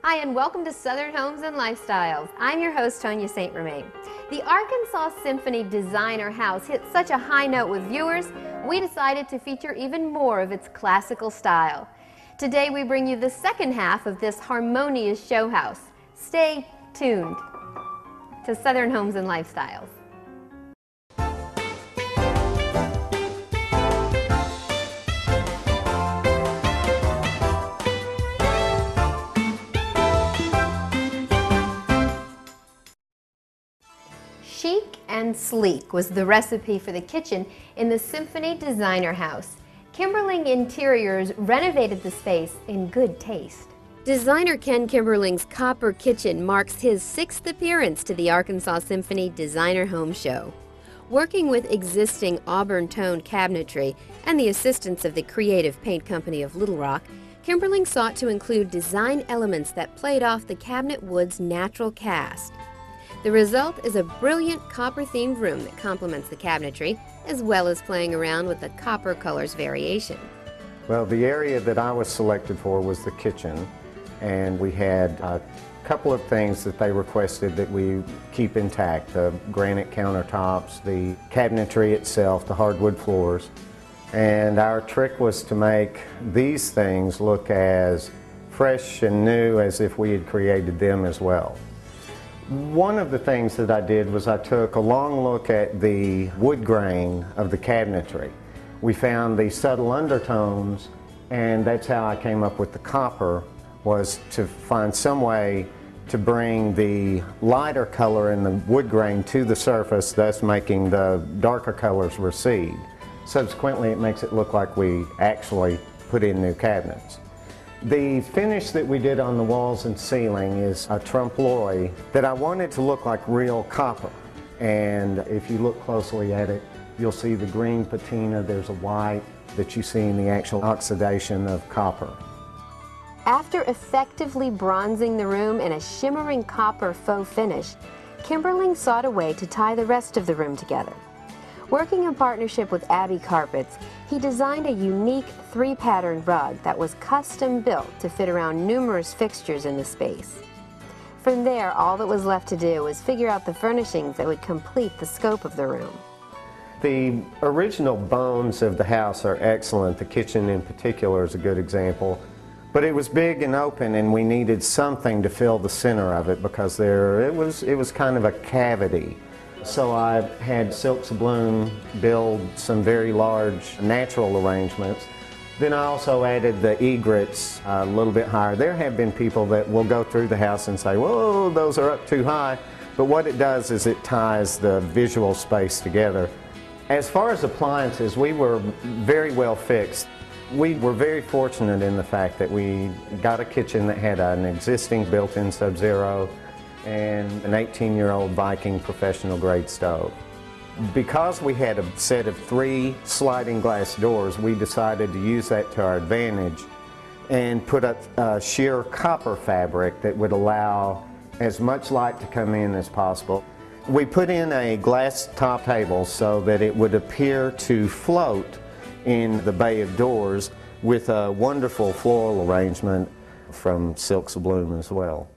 Hi, and welcome to Southern Homes and Lifestyles. I'm your host, Tonya St. Romain. The Arkansas Symphony Designer House hit such a high note with viewers, we decided to feature even more of its classical style. Today we bring you the second half of this harmonious show house. Stay tuned to Southern Homes and Lifestyles. Chic and sleek was the recipe for the kitchen in the Symphony Designer House. Kimberling Interiors renovated the space in good taste. Designer Ken Kimberling's copper kitchen marks his 6th appearance to the Arkansas Symphony Designer Home Show. Working with existing auburn-toned cabinetry and the assistance of the creative paint company of Little Rock, Kimberling sought to include design elements that played off the cabinet wood's natural cast. The result is a brilliant copper-themed room that complements the cabinetry, as well as playing around with the copper colors variation. Well, the area that I was selected for was the kitchen, and we had a couple of things that they requested that we keep intact: the granite countertops, the cabinetry itself, the hardwood floors. And our trick was to make these things look as fresh and new as if we had created them as well. One of the things that I did was I took a long look at the wood grain of the cabinetry. We found the subtle undertones, and that's how I came up with the copper, was to find some way to bring the lighter color in the wood grain to the surface, thus making the darker colors recede. Subsequently, it makes it look like we actually put in new cabinets. The finish that we did on the walls and ceiling is a trompe-l'oeil that I wanted to look like real copper. And if you look closely at it, you'll see the green patina, there's a white that you see in the actual oxidation of copper. After effectively bronzing the room in a shimmering copper faux finish, Kimberling sought a way to tie the rest of the room together. Working in partnership with Abbey Carpets, he designed a unique 3-pattern rug that was custom built to fit around numerous fixtures in the space. From there, all that was left to do was figure out the furnishings that would complete the scope of the room. The original bones of the house are excellent. The kitchen in particular is a good example. But it was big and open, and we needed something to fill the center of it because it was kind of a cavity. So I had Silk Bloom build some very large natural arrangements. Then I also added the egrets a little bit higher. There have been people that will go through the house and say, whoa, those are up too high. But what it does is it ties the visual space together. As far as appliances, we were very well fixed. We were very fortunate in the fact that we got a kitchen that had an existing built-in Sub-Zero and an 18-year-old Viking professional grade stove. Because we had a set of 3 sliding glass doors, we decided to use that to our advantage and put up a sheer copper fabric that would allow as much light to come in as possible. We put in a glass top table so that it would appear to float in the bay of doors with a wonderful floral arrangement from Silk Bloom as well.